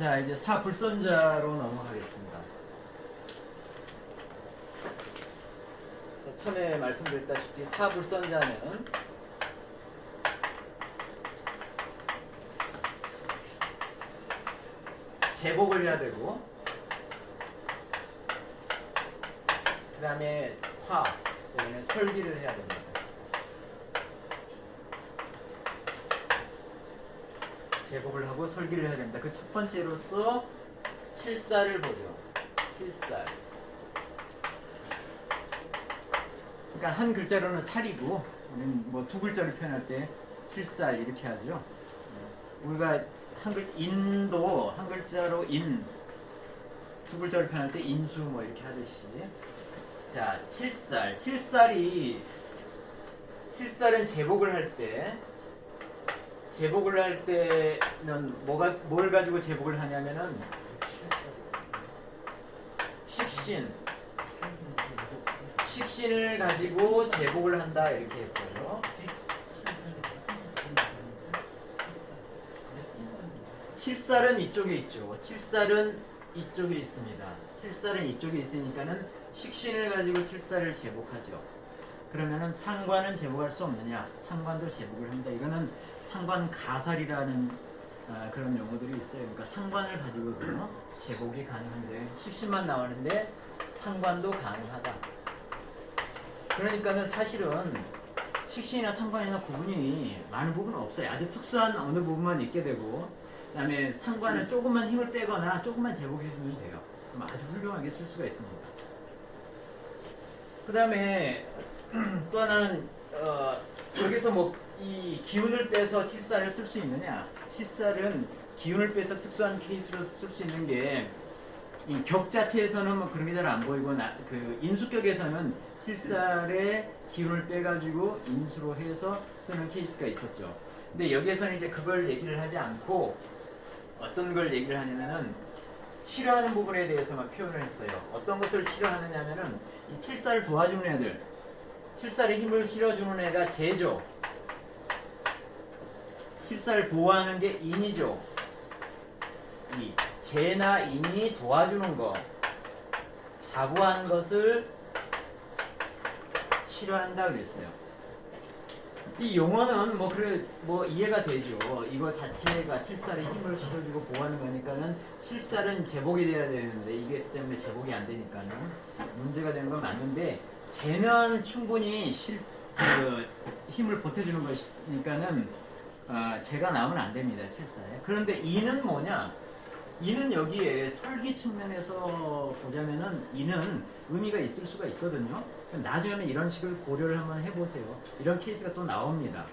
자, 이제 사불선자로 넘어가겠습니다. 처음에 말씀드렸다시피 사불선자는 제복을 해야 되고, 그 다음에 화, 그다음에 설기를 해야 됩니다. 제복을 하고 설기를 해야 됩니다. 그 첫 번째로서 칠살을 보죠. 칠살. 그러니까 한 글자로는 살이고, 우리는 뭐 두 글자로 표현할 때 칠살 이렇게 하죠. 우리가 인도 한 글자로 두 글자로 표현할 때 인수 뭐 이렇게 하듯이. 자, 칠살. 칠살은 제복을 할 때는 뭘 가지고 제복을 하냐면은 식신을 가지고 제복을 한다 이렇게 했어요. 칠살은 이쪽에 있죠. 칠살은 이쪽에 있습니다. 칠살은 이쪽에 있으니까는 식신을 가지고 칠살을 제복하죠. 그러면은 상관은 제복할 수 없느냐? 상관도 제복을 한다. 이거는 상관 가살이라는 그런 용어들이 있어요. 그러니까 상관을 가지고도 제복이 가능한데 식신만 나오는데 상관도 가능하다. 그러니까는 사실은 식신이나 상관이나 구분이 많은 부분은 없어요. 아주 특수한 어느 부분만 있게 되고, 그 다음에 상관은 조금만 힘을 빼거나 조금만 제복해주면 돼요. 그럼 아주 훌륭하게 쓸 수가 있습니다. 그 다음에 또 하나는 여기서 뭐 이 기운을 빼서 칠살을 쓸 수 있느냐? 칠살은 기운을 빼서 특수한 케이스로 쓸 수 있는 게 이 격 자체에서는 뭐 그런 게 잘 안 보이고 그 인수격에서는 칠살의 기운을 빼가지고 인수로 해서 쓰는 케이스가 있었죠. 근데 여기에서는 이제 그걸 얘기를 하지 않고 어떤 걸 얘기를 하냐면은 싫어하는 부분에 대해서만 표현을 했어요. 어떤 것을 싫어하느냐면은 이 칠살을 도와주는 애들, 칠살에 힘을 실어주는 애가 제죠. 칠살을 보호하는 게 인이죠. 이 제나 인이 도와주는 거, 자부하는 것을 싫어한다 그랬어요. 이 용어는 뭐 이해가 되죠. 이거 자체가 칠살에 힘을 실어주고 보호하는 거니까는 칠살은 제복이 돼야 되는데 이게 때문에 제복이 안 되니까는 문제가 되는 건 맞는데, 제는 충분히 힘을 보태주는 것이니까는 제가 나오면 안 됩니다. 칠살에. 그런데 이는 뭐냐? 이는 여기에 설기 측면에서 보자면은 이는 의미가 있을 수가 있거든요. 나중에는 이런 식을 고려를 한번 해보세요. 이런 케이스가 또 나옵니다.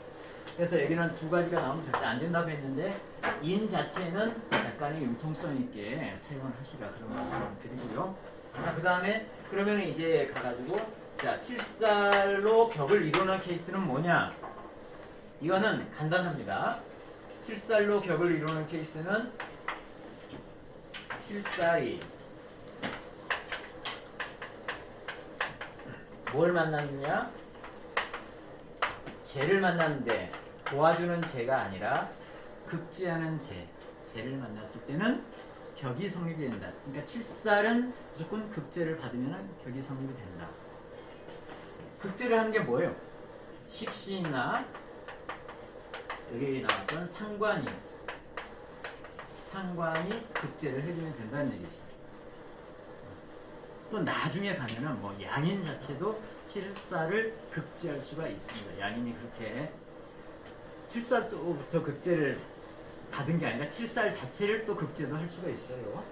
그래서 여기는 두 가지가 나오면 절대 안 된다고 했는데, 인 자체는 약간의 융통성 있게 사용을 하시라 그런 말씀을 드리고요. 자, 그 다음에 그러면 이제 가가지고 자, 칠살로 격을 이루는 케이스는 뭐냐? 이거는 간단합니다. 칠살로 격을 이루는 케이스는 칠살이 뭘 만났느냐? 재를 만났는데 도와주는 재가 아니라 극지하는 재를 만났을 때는 격이 성립이 된다. 그러니까 칠살은 무조건 극재를 받으면 격이 성립이 된다. 극재를 하는 게 뭐예요? 식신이나 여기 나왔던 상관이 극재를 해주면 된다는 얘기죠. 또 나중에 가면은 뭐 양인 자체도 칠살을 극재할 수가 있습니다. 양인이 그렇게 칠살부터 극재를 받은 게 아니라 칠살 자체를 또 극재도 할 수가 있어요.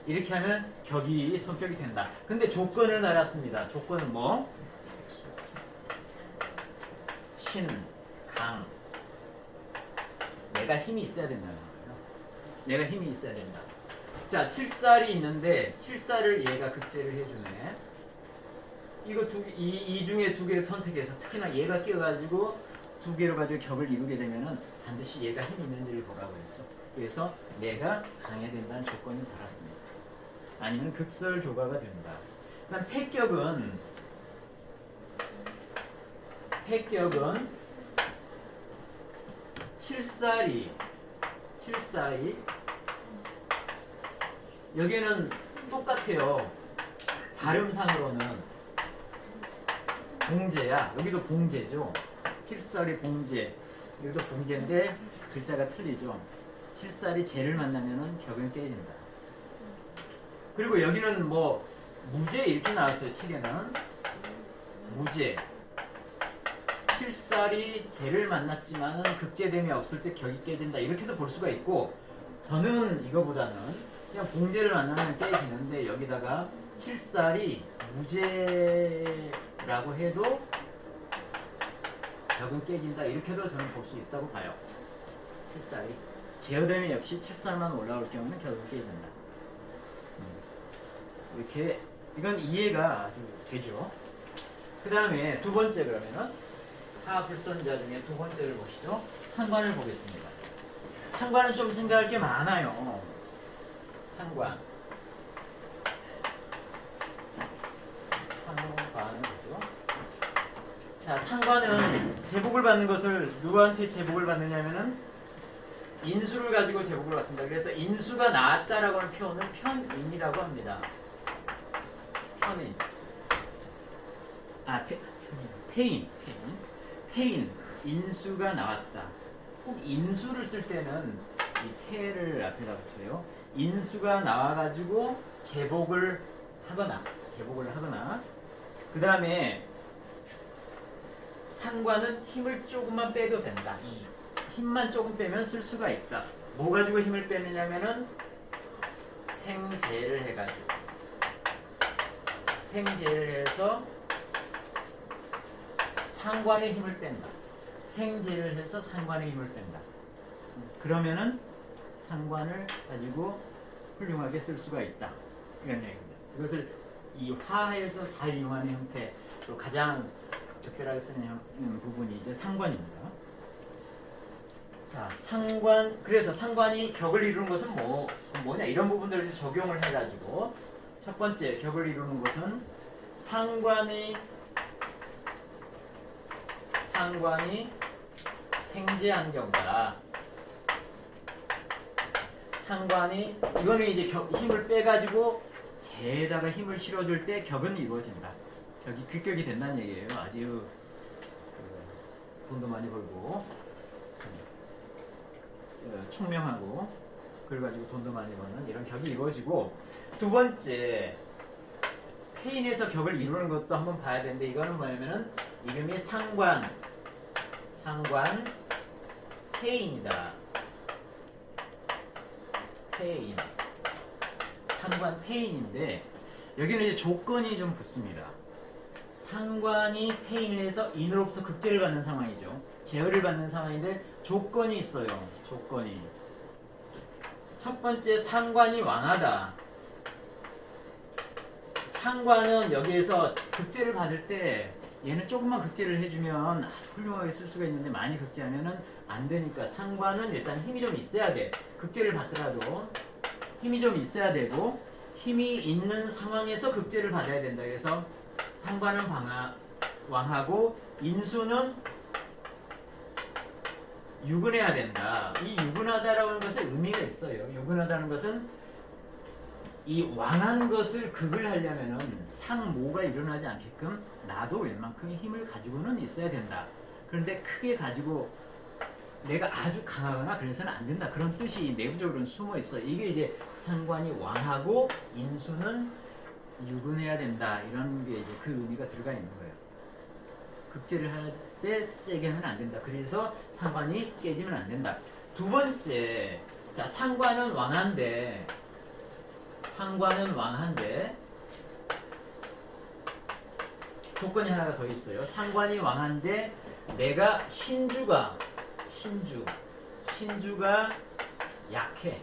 이렇게 하면 격이 성격이 된다. 근데 조건을 달았습니다. 조건은 뭐? 신, 강. 내가 힘이 있어야 된다는 거예요. 내가 힘이 있어야 된다. 자, 칠살이 있는데 칠살을 얘가 극재를 해주네. 이 중에 두 개를 선택해서 특히나 얘가 끼어가지고 두 개로 가지고 격을 이루게 되면은 반드시 얘가 힘이 있는지를 보라고 했죠. 그래서 내가 강해야 된다는 조건을 달았습니다. 아니면 극설교가가 된다. 그다음 패격은 칠살이 여기는 똑같아요. 발음상으로는 봉제야. 여기도 봉제죠. 칠살이 봉제. 여기도 봉제인데 글자가 틀리죠. 칠살이 제를 만나면은 격은 깨진다. 그리고 여기는 뭐 무제 이렇게 나왔어요. 책에는 무제. 칠살이 제를 만났지만은 극제됨이 없을 때 격이 깨진다. 이렇게도 볼 수가 있고, 저는 이거보다는 그냥 봉제를 만나면 깨지는데 여기다가 칠살이 무제라고 해도 격은 깨진다. 이렇게도 저는 볼 수 있다고 봐요. 칠살이 제어됨이 없이 칠살만 올라올 경우는 격은 깨진다. 이렇게 이건 이해가 아주 되죠. 그 다음에 두 번째, 그러면은 사불선자 중에 두 번째를 보시죠. 상관을 보겠습니다. 상관은 좀 생각할 게 많아요. 상관을 보죠. 자, 상관은 제복을 받는 것을 누구한테 제복을 받느냐면은 인수를 가지고 제복을 받습니다. 그래서 인수가 나왔다라고 하는 표현을 편인이라고 합니다. 편인. 페인. 인수가 나왔다. 꼭 인수를 쓸 때는 이 패를 앞에다 붙여요. 인수가 나와가지고 제복을 하거나, 그 다음에 상관은 힘을 조금만 빼도 된다. 이 힘만 조금 빼면 쓸 수가 있다. 뭐 가지고 힘을 빼느냐면은 생제를 해가지고, 생제를 해서 상관의 힘을 뺀다. 생제를 해서 상관의 힘을 뺀다. 그러면은 상관을 가지고 훌륭하게 쓸 수가 있다. 이런 얘기입니다. 이것을 이 화에서 잘 이용하는 형태로 가장 적절하게 쓰는 부분이 이제 상관입니다. 자, 상관. 그래서 상관이 격을 이루는 것은 뭐냐? 이런 부분들을 적용을 해가지고 첫 번째, 격을 이루는 것은 상관이 생제한 경우다. 상관이, 이거는 이제 힘을 빼가지고 제에다가 힘을 실어줄 때 격은 이루어진다. 격이 귀격이 된다는 얘기예요. 아주 돈도 많이 벌고 총명하고 그걸 가지고 돈도 많이 버는 이런 격이 이루어지고, 두 번째, 페인에서 격을 이루는 것도 한번 봐야 되는데, 이거는 뭐냐면은 이름이 상관 페인이다. 페인. 상관 페인인데 여기는 이제 조건이 좀 붙습니다. 상관이 페인을 해서 인으로부터 극제를 받는 상황이죠. 제어를 받는 상황인데 조건이 있어요. 조건이. 첫 번째, 상관이 왕하다. 상관은 여기에서 극제를 받을 때 얘는 조금만 극제를 해주면 아주 훌륭하게 쓸 수가 있는데 많이 극제하면은 안 되니까 상관은 일단 힘이 좀 있어야 돼. 극제를 받더라도 힘이 좀 있어야 되고 힘이 있는 상황에서 극제를 받아야 된다. 그래서 상관은 왕하고 인수는 유근해야 된다. 이 유근하다라고 하는 것에 의미가 있어요. 유근하다는 것은 이 왕한 것을 극을 하려면은 상모가 일어나지 않게끔 나도 웬만큼의 힘을 가지고는 있어야 된다. 그런데 크게 가지고 내가 아주 강하거나 그래서는 안 된다. 그런 뜻이 내부적으로는 숨어 있어. 이게 이제 상관이 왕하고 인수는 유근해야 된다. 이런 게 이제 그 의미가 들어가 있는 거예요. 극제를 할 때 세게 하면 안 된다. 그래서 상관이 깨지면 안 된다. 두 번째, 자, 상관은 왕한데 조건이 하나가 더 있어요. 상관이 왕한데 내가 신주가 약해.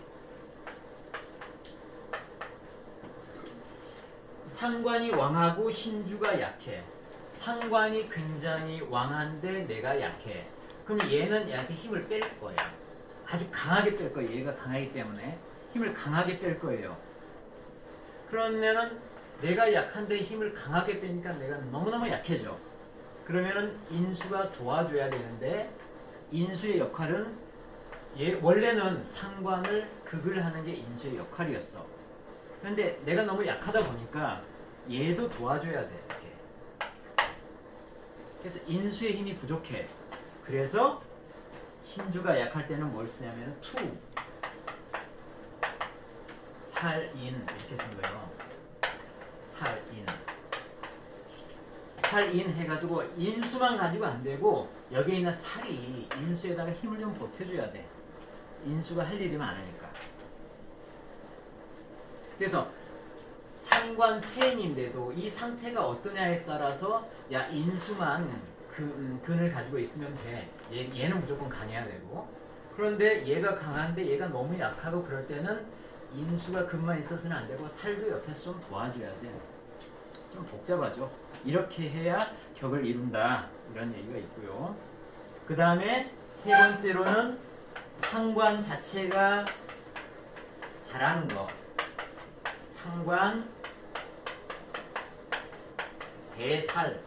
상관이 왕하고 신주가 약해. 상관이 굉장히 왕한데 내가 약해. 그럼 얘는 얘한테 힘을 뺄 거야. 아주 강하게 뺄 거예요. 얘가 강하기 때문에 힘을 강하게 뺄 거예요. 그러면은 내가 약한데 힘을 강하게 빼니까 내가 너무너무 약해져. 그러면은 인수가 도와줘야 되는데 인수의 역할은 원래는 상관을 극을 하는 게 인수의 역할이었어. 그런데 내가 너무 약하다 보니까 얘도 도와줘야 돼. 이렇게. 그래서 인수의 힘이 부족해. 그래서 신주가 약할 때는 뭘 쓰냐면 투, 살인 이렇게 쓴 거예요. 살인. 살인 해가지고 인수만 가지고 안 되고 여기에 있는 살이 인수에다가 힘을 좀 보태줘야 돼. 인수가 할 일이 많으니까. 그래서 상관 태인인데도 이 상태가 어떠냐에 따라서 야 인수만 근을 가지고 있으면 돼. 얘는 무조건 강해야 되고. 그런데 얘가 강한데 얘가 너무 약하고 그럴 때는 인수가 근만 있어서는 안 되고 살도 옆에서 좀 도와줘야 돼. 좀 복잡하죠. 이렇게 해야 격을 이룬다. 이런 얘기가 있고요. 그 다음에 세 번째로는 상관 자체가 잘하는 거. 상관 대살.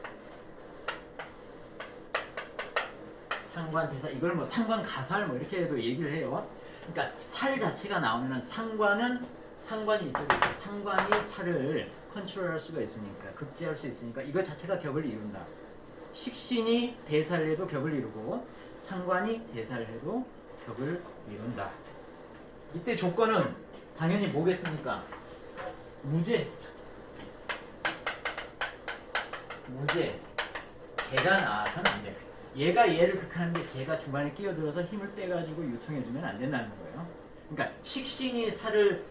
상관 대살. 이걸 뭐 상관 가살 뭐 이렇게 해도 얘기를 해요. 그러니까 살 자체가 나오면 상관이 이쪽에 있고 상관이 살을 컨트롤할 수가 있으니까 극제할 수 있으니까 이거 자체가 격을 이룬다. 식신이 대살해도 격을 이루고 상관이 대살해도 격을 이룬다. 이때 조건은 당연히 뭐겠습니까? 무죄. 제가 나와서는 안 돼. 얘가 얘를 극하는데 제가 중간에 끼어들어서 힘을 빼가지고 유통해주면 안 된다는 거예요. 그러니까 식신이 살을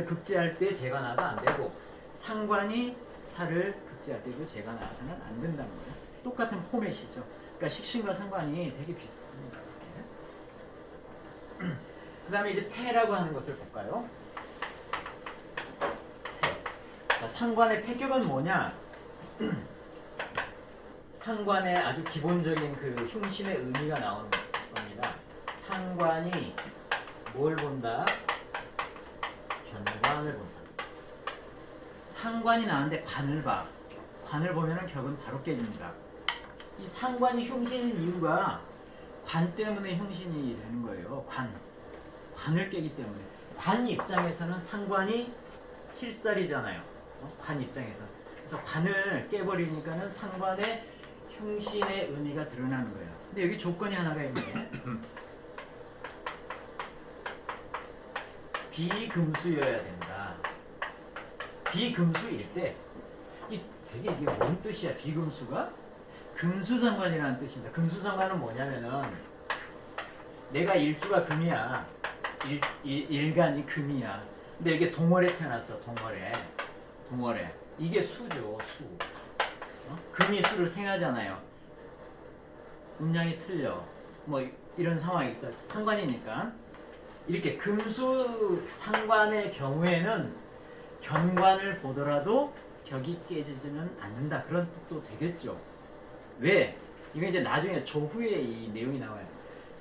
극제할 때 제가 나도 안 되고 상관이 살을 극제할 때도 제가 나와서는 안 된다는 거예요. 똑같은 포맷이죠. 그러니까 식신과 상관이 되게 비슷합니다. 그 다음에 이제 패라고 하는 것을 볼까요? 자, 상관의 패격은 뭐냐? 상관의 아주 기본적인 그 흉신의 의미가 나오는 겁니다. 상관이 뭘 본다? 견관을 본다. 상관이 나왔는데 관을 봐. 관을 보면은 격은 바로 깨집니다. 이 상관이 흉신인 이유가 관 때문에 흉신이 되는 거예요. 관을 깨기 때문에. 관 입장에서는 상관이 칠살이잖아요. 관 입장에서. 그래서 관을 깨버리니까는 상관의 흉신의 의미가 드러나는 거예요. 근데 여기 조건이 하나가 있네. 비금수여야 된다. 비금수일 때, 되게 이게 뭔 뜻이야, 비금수가? 금수상관이라는 뜻입니다. 금수상관은 뭐냐면은, 내가 일주가 금이야. 일간이 금이야. 근데 이게 동월에 태어났어, 동월에. 이게 수죠, 수. 금이 수를 생하잖아요. 음양이 틀려. 뭐 이런 상황이 있다. 상관이니까. 이렇게 금수 상관의 경우에는 견관을 보더라도 격이 깨지지는 않는다. 그런 뜻도 되겠죠. 왜? 이거 이제 나중에 조후에 이 내용이 나와요.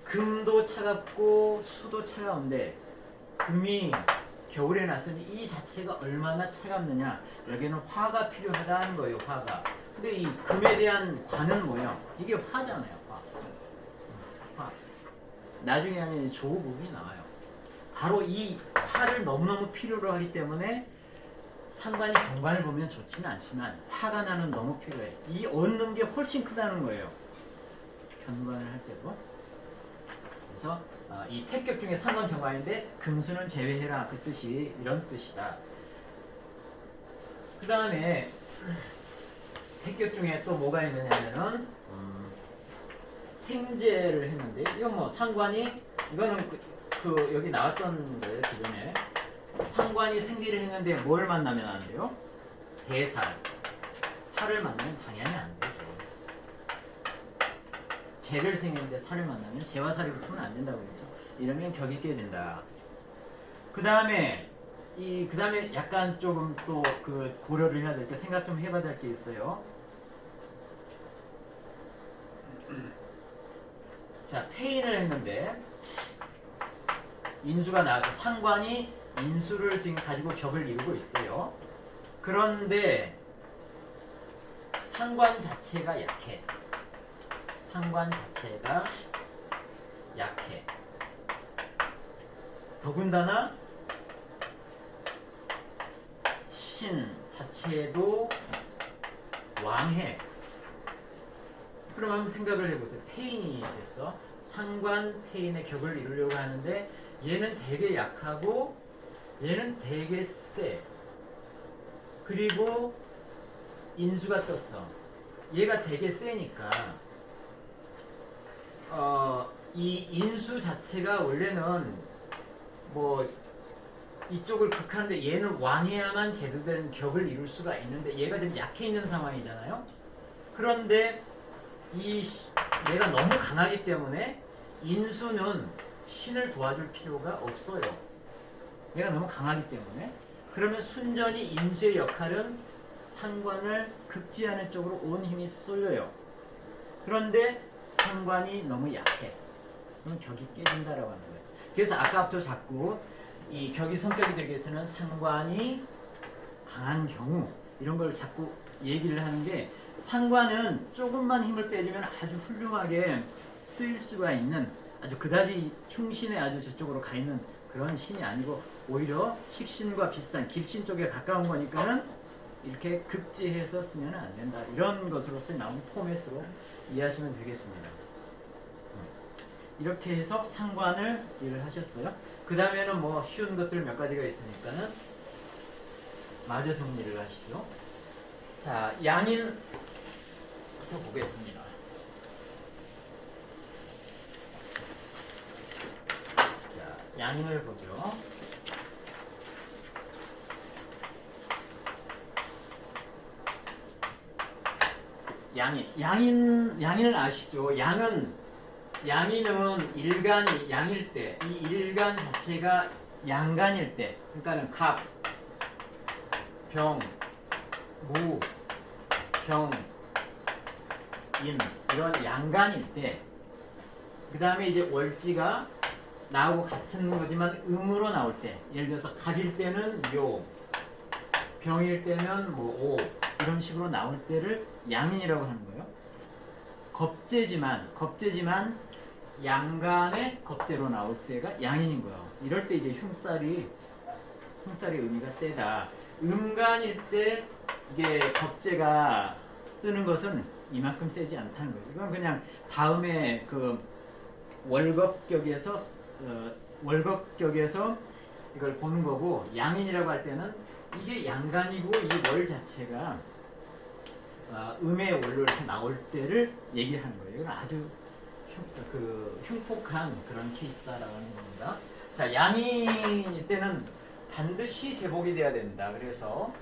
금도 차갑고 수도 차가운데 금이 겨울에 났으니 이 자체가 얼마나 차갑느냐. 여기는 화가 필요하다는 거예요. 화가. 근데 이 금에 대한 관은 뭐예요? 이게 화잖아요. 화. 나중에 하면 조후 부분이 나와요. 바로 이 화를 너무너무 필요로 하기 때문에 상관이 견관을 보면 좋지는 않지만 화가 나는 너무 필요해. 이 얻는 게 훨씬 크다는 거예요. 견관을 할 때도. 그래서 이 패격 중에 상관 견관인데 금수는 제외해라. 그 뜻이 이런 뜻이다. 그 다음에 패격 중에 또 뭐가 있느냐면은 생제를 했는데 이건 뭐 상관이 이거는 여기 나왔던 거예요. 기존에 상관이 생제를 했는데 뭘 만나면 안 돼요? 대살. 살을 만나면 당연히 안 되죠. 재를 생했는데 살을 만나면 재와 살이 붙으면 안 된다고 그랬죠. 이러면 격이 깨진다. 그 다음에 약간 조금 또 그 고려를 해야 될 게 생각 좀 해봐야 될 게 있어요. 자, 패인을 했는데 인수가 나와서 상관이 인수를 지금 가지고 격을 이루고 있어요. 그런데 상관 자체가 약해. 더군다나 신 자체도 왕해. 그럼 한번 생각을 해보세요. 폐인이 됐어. 상관 폐인의 격을 이루려고 하는데 얘는 되게 약하고 얘는 되게 세. 그리고 인수가 떴어. 얘가 되게 세니까 이 인수 자체가 원래는 뭐 이쪽을 극하는데 얘는 왕해야만 제대로 된 격을 이룰 수가 있는데 얘가 좀 약해 있는 상황이잖아요. 그런데 얘가 너무 강하기 때문에 인수는 신을 도와줄 필요가 없어요. 얘가 너무 강하기 때문에. 그러면 순전히 인수의 역할은 상관을 극지하는 쪽으로 온 힘이 쏠려요. 그런데 상관이 너무 약해. 그럼 격이 깨진다라고 하는 거예요. 그래서 아까부터 자꾸 이 격이 성격이 되기 위해서는 상관이 강한 경우 이런 걸 자꾸 얘기를 하는 게 상관은 조금만 힘을 빼주면 아주 훌륭하게 쓰일 수가 있는 아주 그다지 흉신에 아주 저쪽으로 가 있는 그런 신이 아니고 오히려 식신과 비슷한 길신 쪽에 가까운 거니까는 이렇게 극지해서 쓰면 안 된다. 이런 것으로서 나온 포맷으로 이해하시면 되겠습니다. 이렇게 해서 상관을 이해를 하셨어요. 그 다음에는 뭐 쉬운 것들 몇 가지가 있으니까는 마저 정리를 하시죠. 자, 양인부터 보겠습니다. 자, 양인을 보죠. 양인을 아시죠? 양인은 일간이 양일 때, 이 일간 자체가 양간일 때, 그러니까는 갑, 병, 무, 병, 임 이런 양간일 때, 그 다음에 이제 월지가 나하고 같은 거지만 음으로 나올 때, 예를 들어서 갑일 때는 요, 병일 때는 뭐 오 이런 식으로 나올 때를 양인이라고 하는 거예요. 겁재지만 양간의 겁재로 나올 때가 양인인 거예요. 이럴 때 이제 흉살의 의미가 세다. 음간일 때 이게 겁재가 뜨는 것은 이만큼 세지 않다는 거예요. 이건 그냥 다음에 그 월겁격에서 이걸 보는 거고, 양인이라고 할 때는 이게 양간이고 이 월 자체가 음의 월로 이렇게 나올 때를 얘기하는 거예요. 이건 아주 흉폭한 그런 케이스다라고 하는 겁니다. 자, 양인일 때는 반드시 제복이 돼야 된다. 그래서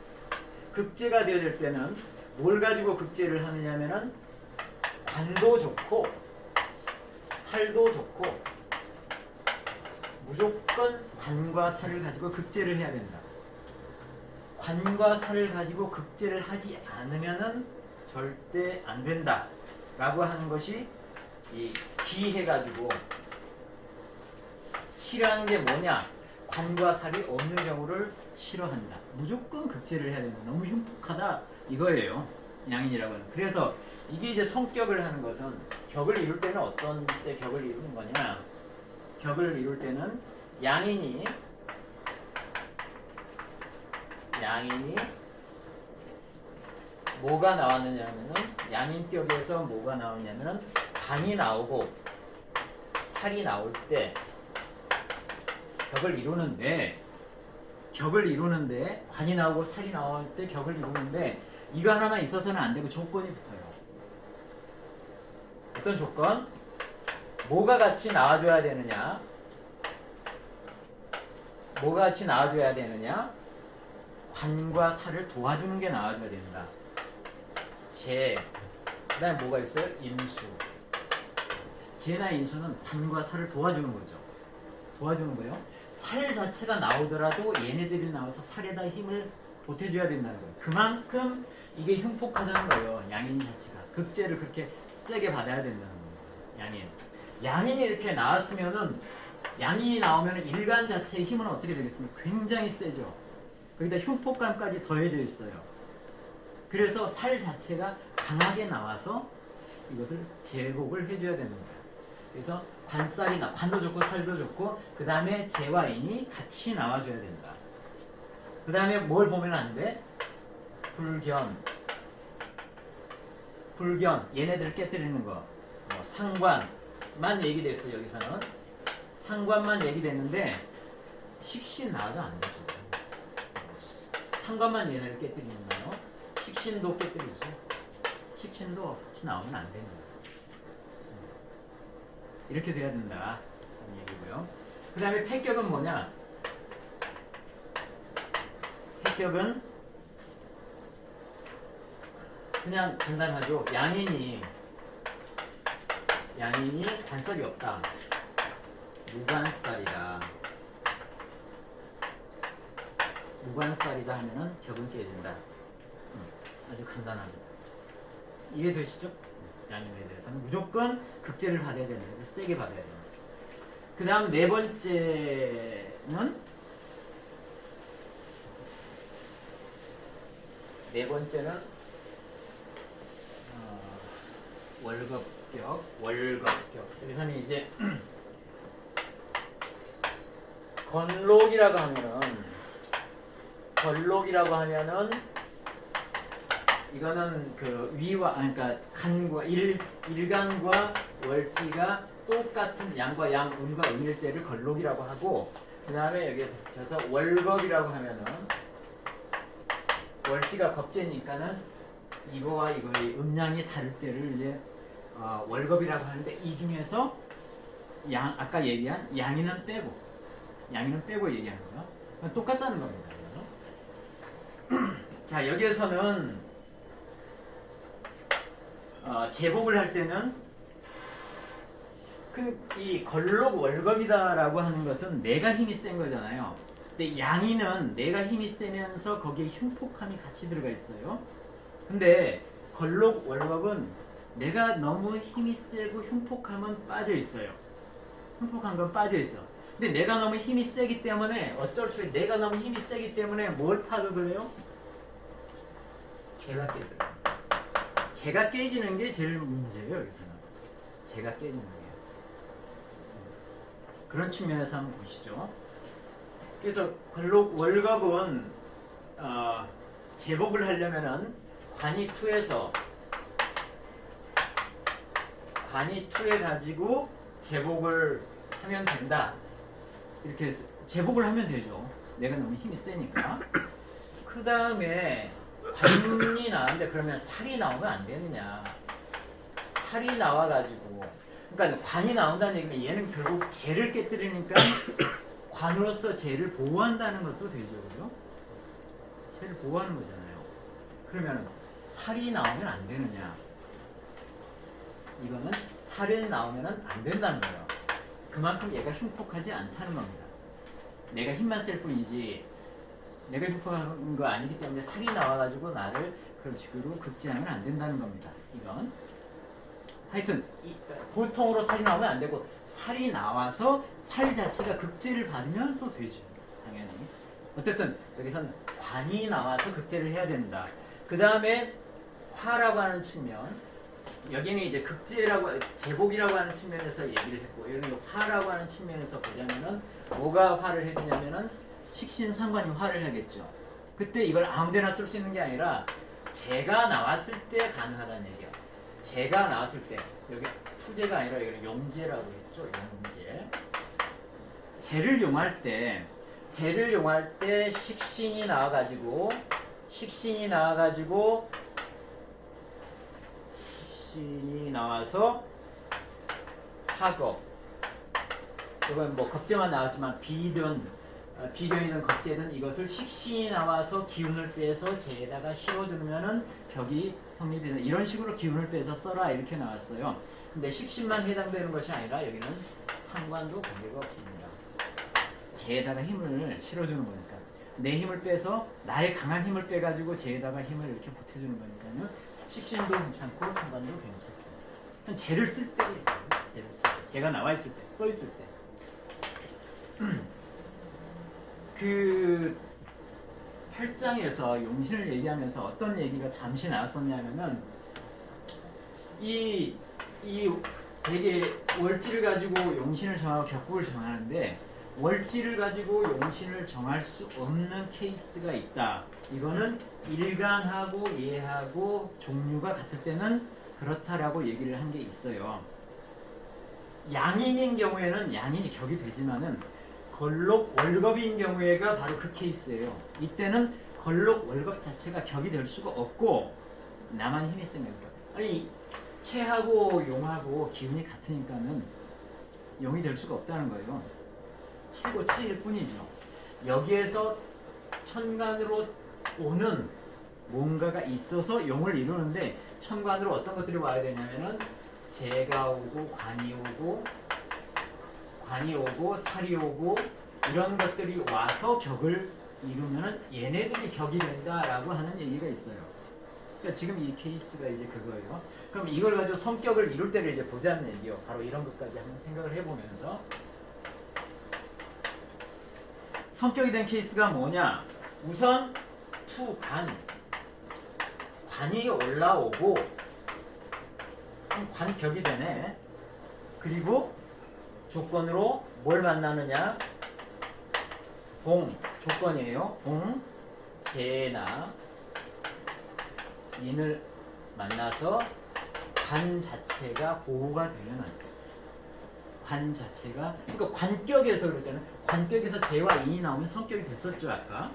극제가 되어야 될 때는 뭘 가지고 극제를 하느냐면은 관도 좋고 살도 좋고 무조건 관과 살을 가지고 극제를 해야 된다. 관과 살을 가지고 극제를 하지 않으면은 절대 안 된다 라고 하는 것이 이 기해가지고 싫어하는 게 뭐냐, 관과 살이 없는 경우를 싫어한다. 무조건 극제를 해야 된다. 너무 흉폭하다 이거예요. 양인이라고 하는. 그래서 이게 이제 성격을 하는 것은 격을 이룰 때는 어떤 때 격을 이루는 거냐, 격을 이룰 때는 양인이 뭐가 나왔느냐면은 양인격에서 뭐가 나오냐면은 관이 나오고 살이 나올 때 격을 이루는데 관이 나오고 살이 나올 때 격을 이루는데 이거 하나만 있어서는 안 되고 조건이 붙어요. 어떤 조건? 뭐가 같이 나와줘야 되느냐? 관과 살을 도와주는 게 나와줘야 된다. 그 다음에 뭐가 있어요? 인수. 재나 인수는 관과 살을 도와주는 거죠. 도와주는 거예요. 살 자체가 나오더라도 얘네들이 나와서 살에다 힘을 보태줘야 된다는 거예요. 그만큼 이게 흉폭하다는 거예요. 양인 자체가. 극제를 그렇게 세게 받아야 된다는 거예요. 양인이 이렇게 나왔으면은, 양인이 나오면 일간 자체의 힘은 어떻게 되겠습니까? 굉장히 세죠. 거기다 흉폭감까지 더해져 있어요. 그래서 살 자체가 강하게 나와서 이것을 제복을 해줘야 되는 거예요. 그래서 관도 좋고 살도 좋고 그 다음에 재와 인이 같이 나와줘야 된다. 그 다음에 뭘 보면 안 돼? 불견, 얘네들 깨뜨리는 거. 상관만 얘기됐어, 여기서는. 상관만 얘기됐는데, 식신 나와도 안 되죠. 상관만 얘네를 깨뜨리는 거예요. 식신도 깨뜨리죠. 식신도 같이 나오면 안 됩니다. 이렇게 돼야 된다. 라는 얘기고요. 그 다음에 패격은 뭐냐? 패격은 그냥 간단하죠. 양인이 반살이 없다. 무반살이다. 무반살이다 하면은 격은 깨진다. 아주 간단합니다. 이해되시죠? 양인에 대해서는 무조건 극제를 받아야 되는 거예요. 세게 받아야 돼요. 그 다음 네 번째는 월겁격. 여기서는 이제 건록이라고 하면은 이거는 그 위와 그러니까 간과 일간과 월지가 똑같은 양과 양, 음과 음일 때를 건록이라고 하고, 그 다음에 여기에 붙여서 월겁이라고 하면은 월지가 겁제니까는 이거와 이거의 음량이 다를 때를 이제 월겁이라고 하는데, 이 중에서 아까 얘기한 양이는 빼고 얘기하는 거예요. 똑같다는 겁니다. 자, 여기에서는 제복을 할 때는 이 건록 월겁이다라고 하는 것은 내가 힘이 센 거잖아요. 근데 양이는 내가 힘이 세면서 거기에 흉폭함이 같이 들어가 있어요. 근데 건록 월겁은 내가 너무 힘이 세고 흉폭함은 빠져 있어요. 흉폭한 건 빠져 있어. 근데 내가 너무 힘이 세기 때문에 어쩔 수 없이 내가 너무 힘이 세기 때문에 뭘 타격을 해요? 제가 깨지는 게 제일 문제예요. 여기서는 제가 깨지는 게. 그런 측면에서 한번 보시죠. 그래서 건록 월겁은 제복을 하려면은 관이2에 가지고 제복을 하면 된다. 이렇게 해서 제복을 하면 되죠. 내가 너무 힘이 세니까. 그 다음에 관이 나왔는데 그러면 살이 나오면 안 되느냐. 살이 나와가지고, 그러니까 관이 나온다는 얘기는 얘는 결국 재를 깨뜨리니까 관으로서 재를 보호한다는 것도 되죠. 그죠? 재를 보호하는 거잖아요. 그러면 살이 나오면 안 되느냐. 이거는 살이 나오면 안 된다는 거예요. 그만큼 얘가 흉폭하지 않다는 겁니다. 내가 힘만 쓸 뿐이지 내가 흉폭한 거 아니기 때문에 살이 나와가지고 나를 그런 식으로 극제하면 안 된다는 겁니다. 이건 하여튼 보통으로 살이 나오면 안 되고, 살이 나와서 살 자체가 극제를 받으면 또 되죠. 당연히. 어쨌든 여기선 관이 나와서 극제를 해야 된다. 그 다음에 화라고 하는 측면, 여기는 이제 극제라고 제복이라고 하는 측면에서 얘기를 했고, 여기는 화라고 하는 측면에서 보자면은 뭐가 화를 해주냐면은 식신상관이 화를 하겠죠. 그때 이걸 아무데나 쓸 수 있는 게 아니라 재가 나왔을 때 가능하다는 얘기야. 재가 나왔을 때, 여기 투재가 아니라 여기 용재라고 했죠. 용재. 재를 용할 때 식신이 나와가지고 식신이 나와서 화겁. 이건 뭐 겁재만 나왔지만 비견이든 겁재든 이것을 식신이 나와서 기운을 빼서 재에다가 실어주면은 벽이 성립되는, 이런 식으로 기운을 빼서 써라 이렇게 나왔어요. 근데 식신만 해당되는 것이 아니라 여기는 상관도 관계가 없습니다. 재에다가 힘을 실어주는 거니까, 내 힘을 빼서 나의 강한 힘을 빼가지고 재에다가 힘을 이렇게 보태주는 거니까요. 식신도 괜찮고 상관도 괜찮습니다. 재를 쓸 때, 재가 나와 있을 때, 떠 있을 때. 그 8장에서 용신을 얘기하면서 어떤 얘기가 잠시 나왔었냐면은 이 되게 월지를 가지고 용신을 정하고 격국을 정하는데, 월지를 가지고 용신을 정할 수 없는 케이스가 있다. 이거는 일간하고 예하고 종류가 같을 때는 그렇다라고 얘기를 한 게 있어요. 양인인 경우에는 양인이 격이 되지만은 걸록 월겁인 경우에가 바로 그 케이스예요. 이때는 걸록 월겁 자체가 격이 될 수가 없고 나만 힘이 세니까. 아니 체하고 용하고 기운이 같으니까는 용이 될 수가 없다는 거예요. 최고 차이일 뿐이죠. 여기에서 천간으로 오는 뭔가가 있어서 용을 이루는데 천간으로 어떤 것들이 와야 되냐면은 재가 오고 관이 오고 살이 오고 이런 것들이 와서 격을 이루면은 얘네들이 격이 된다라고 하는 얘기가 있어요. 그러니까 지금 이 케이스가 이제 그거예요. 그럼 이걸 가지고 성격을 이룰 때를 이제 보자는 얘기요. 바로 이런 것까지 한번 생각을 해보면서 성격이 된 케이스가 뭐냐? 우선 관이 올라오고 관격이 되네. 그리고 조건으로 뭘 만나느냐? 조건이에요. 재나 인을 만나서 관 자체가 보호가 되면 관 자체가 그러니까 관격에서 그랬잖아요. 관격에서 재와 인이 나오면 성격이 됐었죠 아까.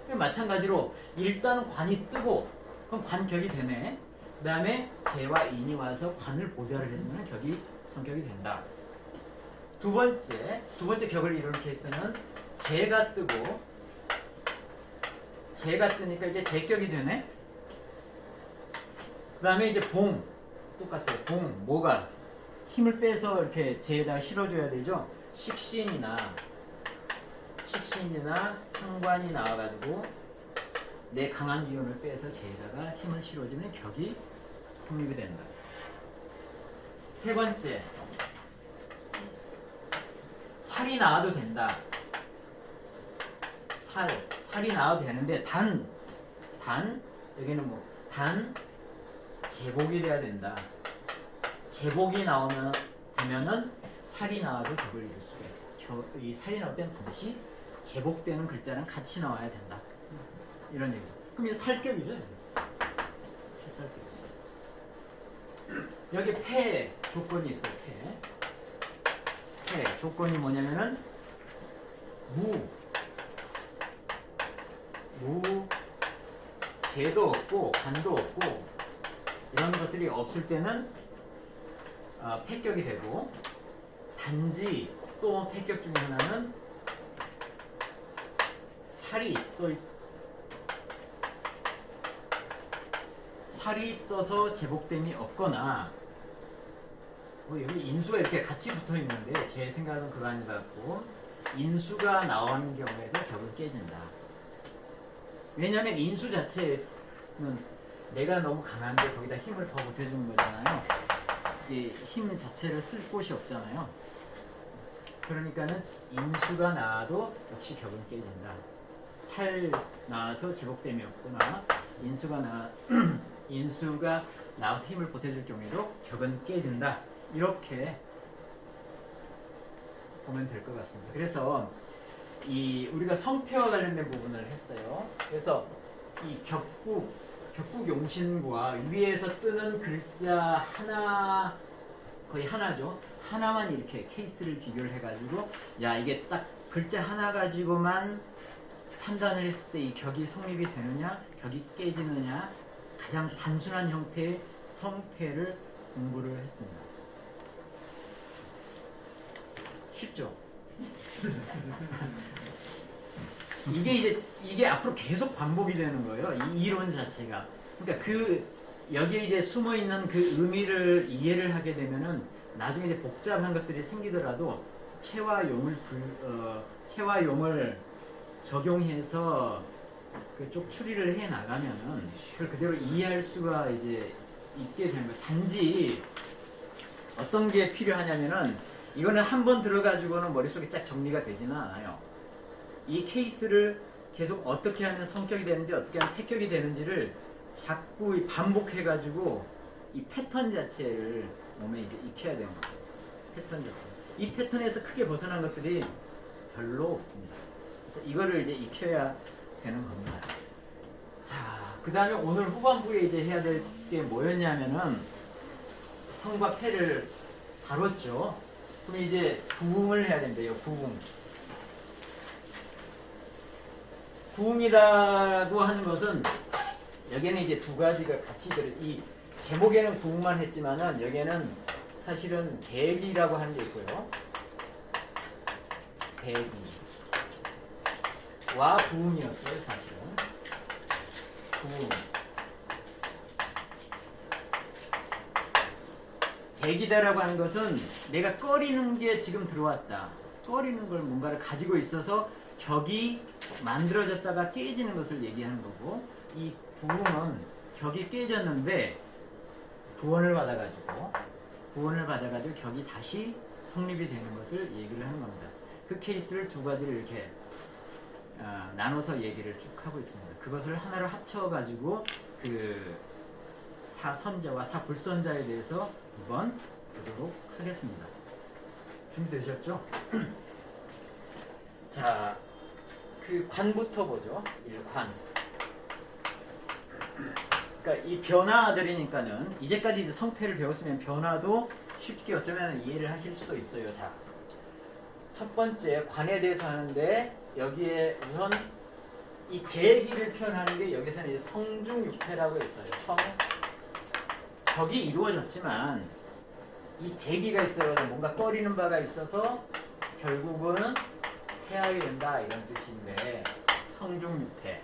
마찬가지로 일단 관이 뜨고 그럼 관격이 되네. 그 다음에 재와 인이 와서 관을 보좌를 해주면 격이 성격이 된다. 두 번째 격을 이루는 케이스는 재가 뜨고 재가 뜨니까 이제 재격이 되네. 그 다음에 이제 똑같아요. 뭐가 힘을 빼서 이렇게 재에다가 실어줘야 되죠. 식신이나 상관이 나와가지고 내 강한 기운을 빼서 재에다가 힘을 실어주면 격이 성립이 된다. 세 번째, 살이 나와도 된다. 살이 나와도 되는데 여기는 제복이 돼야 된다. 제복이 되면은 살이 나와도 격을 이룰 수가 있다. 이 살이 나올 때는 반드시 제복되는 글자랑 같이 나와야 된다. 이런 얘기죠. 그럼 이게 살격이죠. 살격이 있어요. 여기 폐 조건이 있어요. 폐 조건이 뭐냐면은 재도 없고 관도 없고 이런 것들이 없을 때는 폐격이 되고, 단지 또 폐격 중에 하나는 살이 떠서 제복됨이 없거나 여기 인수가 이렇게 같이 붙어 있는데 제 생각은 그거 아닌 것 같고 인수가 나오는 경우에도 격을 깨진다. 왜냐하면 인수 자체는 내가 너무 강한데 거기다 힘을 더 보태주는 거잖아요. 이 힘 자체를 쓸 곳이 없잖아요. 그러니까는 인수가 나와도 역시 격은 깨진다. 살 나와서 제복됨이 없거나 인수가 나와서 힘을 보태줄 경우에도 격은 깨진다. 이렇게 보면 될 것 같습니다. 그래서 우리가 성패와 관련된 부분을 했어요. 그래서 이 격국 용신과 위에서 뜨는 글자 하나, 거의 하나죠. 하나만 이렇게 케이스를 비교를 해가지고 이게 딱 글자 하나 가지고만 판단을 했을 때 이 격이 성립이 되느냐 격이 깨지느냐 가장 단순한 형태의 성패를 공부를 했습니다. 쉽죠? 이게 앞으로 계속 반복이 되는 거예요. 이 이론 자체가. 그러니까 여기에 이제 숨어 있는 그 의미를 이해를 하게 되면은 나중에 이제 복잡한 것들이 생기더라도 체와 용을 적용해서 그쪽 추리를 해 나가면은 그걸 그대로 이해할 수가 이제 있게 되는 거예요. 단지 어떤 게 필요하냐면은 이거는 한번 들어가지고는 머릿속에 쫙 정리가 되지는 않아요. 이 케이스를 계속 어떻게 하면 성격이 되는지 어떻게 하면 패격이 되는지를 자꾸 반복해가지고 이 패턴 자체를 몸에 이제 익혀야 되는 거예요. 패턴 자체. 이 패턴에서 크게 벗어난 것들이 별로 없습니다. 그래서 이거를 이제 익혀야 되는 겁니다. 자, 그 다음에 오늘 후반부에 이제 해야 될 게 뭐였냐면은 성과 패를 다뤘죠. 그럼 이제 부응을 해야 된대요. 부응. 부응이라고 하는 것은 여기에는 이제 두 가지가 같이 이 제목에는 부응만 했지만은 여기에는 사실은 대기라고 하는 게 있고요. 대기와 부응이었어요, 사실은. 부응. 대기다라고 하는 것은 내가 꺼리는 게 지금 들어왔다. 꺼리는 걸 뭔가를 가지고 있어서 격이 만들어졌다가 깨지는 것을 얘기하는 거고, 이 부응은 격이 깨졌는데 구원을 받아가지고 격이 다시 성립이 되는 것을 얘기를 하는 겁니다. 그 케이스를 두 가지를 이렇게 나눠서 얘기를 쭉 하고 있습니다. 그것을 하나로 합쳐가지고 그 사선자와 사불선자에 대해서 한번 보도록 하겠습니다. 준비되셨죠? 자, 그 관부터 보죠. 일관. 그러니까 이 변화들이니까는 이제까지 이제 성패를 배웠으면 변화도 쉽게 어쩌면 이해를 하실 수도 있어요. 자, 첫 번째 관에 대해서 하는데 여기에 우선 이 대기를 표현하는 게 여기서는 이제 성중육패라고 했어요. 격이 이루어졌지만 이 대기가 있어요. 뭔가 꺼리는 바가 있어서 결국은 패하게 된다 이런 뜻인데 성중육패.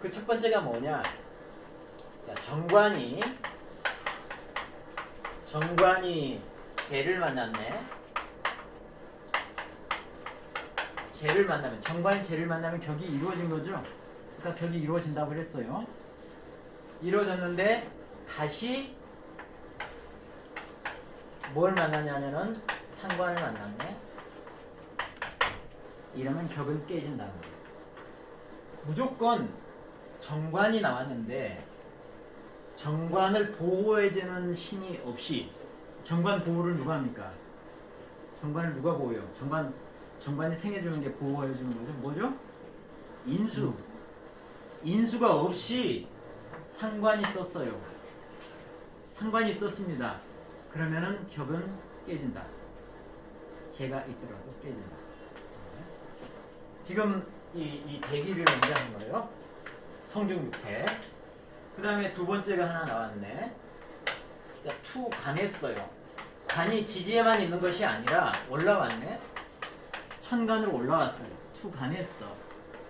그 첫 번째가 뭐냐? 자, 정관이 재를 만났네. 정관이 재를 만나면 격이 이루어진 거죠. 그러니까 격이 이루어진다고 그랬어요. 이루어졌는데 다시 뭘 만나냐면은 상관을 만났네. 이러면 격은 깨진다는 거예요. 무조건 정관이 나왔는데 정관을 보호해주는 신이 없이, 정관 보호를 누가 합니까? 정관을 누가 보호해요? 정관이 생해주는 게 보호해주는 거죠. 뭐죠? 인수. 인수가 없이 상관이 떴어요. 상관이 떴습니다. 그러면은 격은 깨진다. 재가 있더라도 깨진다. 지금 이 대기를 먼저 하는 거예요. 성중육패. 그 다음에 두 번째가 하나 나왔네. 자, 투관했어요. 관이 지지에만 있는 것이 아니라 올라왔네. 천간으로 올라왔어요. 투관했어.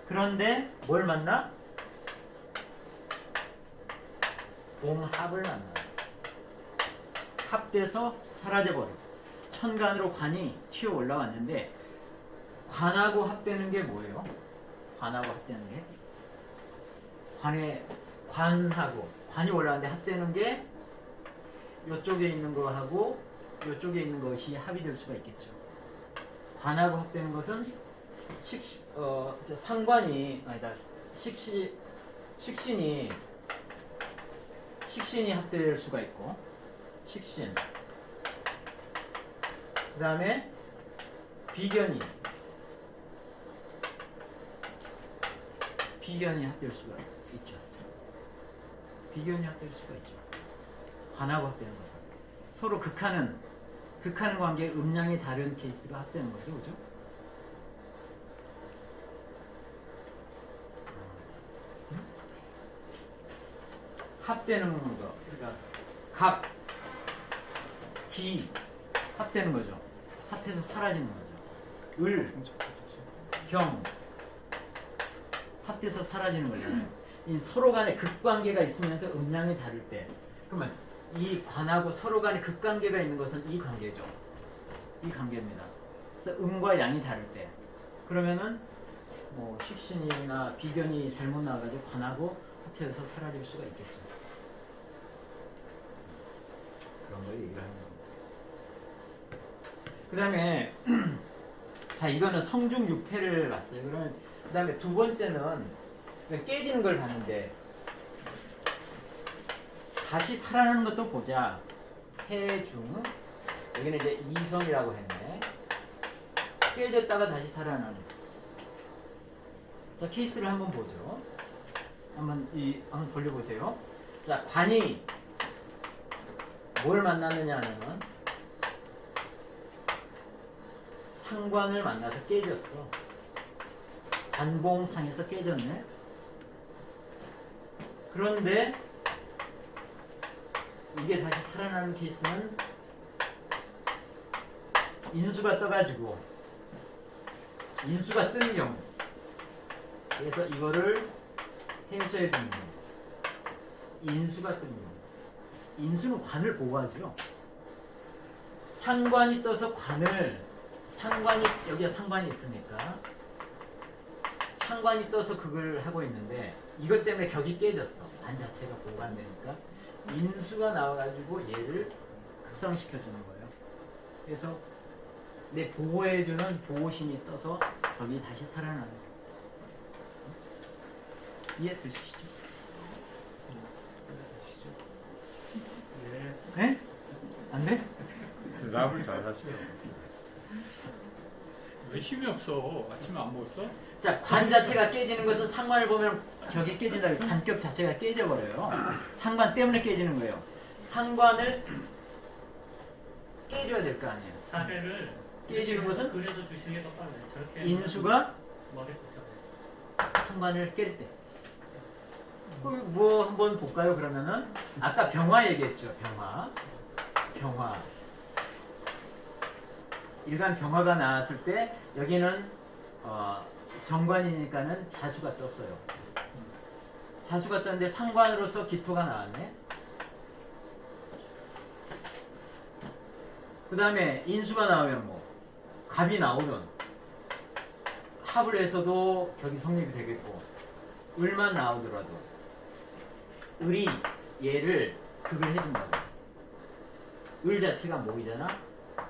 그런데 뭘 만나? 봉합을 만나. 합돼서 사라져버려. 천간으로 관이 튀어 올라왔는데 관하고 합되는 게 뭐예요? 관하고 합되는 게 관이 올라왔는데 합되는 게 이쪽에 있는 거하고 이쪽에 있는 것이 합이 될 수가 있겠죠. 관하고 합되는 것은 상관이 아니다. 식신이 합될 수가 있고, 식신. 그 다음에 비견이 합될 수가 있죠. 비견이 합될 수가 있죠. 관하고 합되는 것은 서로 극하는 관계의 음량이 다른 케이스가 합되는 거죠, 그죠? 합되는 거, 그러니까 갑, 기 합되는 거죠. 합해서 사라지는 거죠. 을, 경 합돼서 사라지는 거잖아요. 이 서로 간에 극관계가 있으면서 음량이 다를 때, 그러면 이 관하고 서로 간에 극관계가 있는 것은 이 관계죠. 이 관계입니다. 그래서 음과 양이 다를 때, 그러면은 뭐 식신이나 비견이 잘못 나와가지고 관하고 합쳐서 사라질 수가 있겠죠. 그런 걸 얘기를 하는 겁니다. 그 다음에 자, 이거는 성중육패를 봤어요. 그러면 그 다음에 두 번째는 깨지는 걸 봤는데 다시 살아나는 것도 보자. 해중, 여기는 이제 이성이라고 했네. 깨졌다가 다시 살아나는. 자, 케이스를 한번 보죠. 한번 돌려보세요. 자, 관이 뭘 만났느냐 하면 상관을 만나서 깨졌어. 관봉상에서 깨졌네. 그런데 이게 다시 살아나는 케이스는 인수가 떠가지고 인수가 뜬 경우. 그래서 이거를 해소해 주는 경우. 인수가 뜬 경우. 인수는 관을 보호하죠. 상관이 떠서 여기가 상관이 있으니까 상관이 떠서 그걸 하고 있는데 이것 때문에 격이 깨졌어. 관 자체가 보호가 안 되니까 인수가 나와가지고 얘를 극성시켜주는 거예요. 그래서 내 보호해주는 보호신이 떠서 격이 다시 살아나는 거예요. 이해되시죠? 네? 안 돼? 대답을 잘하세요. 왜 힘이 없어? 아침에 안 먹었어? 자, 관 자체가 깨지는 것은 상관을 보면 격이 깨진다. 관격 자체가 깨져버려요. 상관 때문에 깨지는 거예요. 상관을 깨줘야 될 거 아니에요. 사례를 깨지는 것은 그려서 주시는 게 더 빨라요. 저렇게 인수가 머리 꽂혀. 상관을 깰 때. 뭐 한번 볼까요? 그러면은 아까 병화 얘기했죠. 병화. 일간 병화가 나왔을 때 여기는 정관이니까는 자수가 떴어요. 자수가 떴는데 상관으로서 기토가 나왔네. 그 다음에 인수가 나오면 뭐 갑이 나오든 합을 해서도 격이 성립이 되겠고 을만 나오더라도 을이 얘를 극을 해준다고. 을 자체가 목이잖아.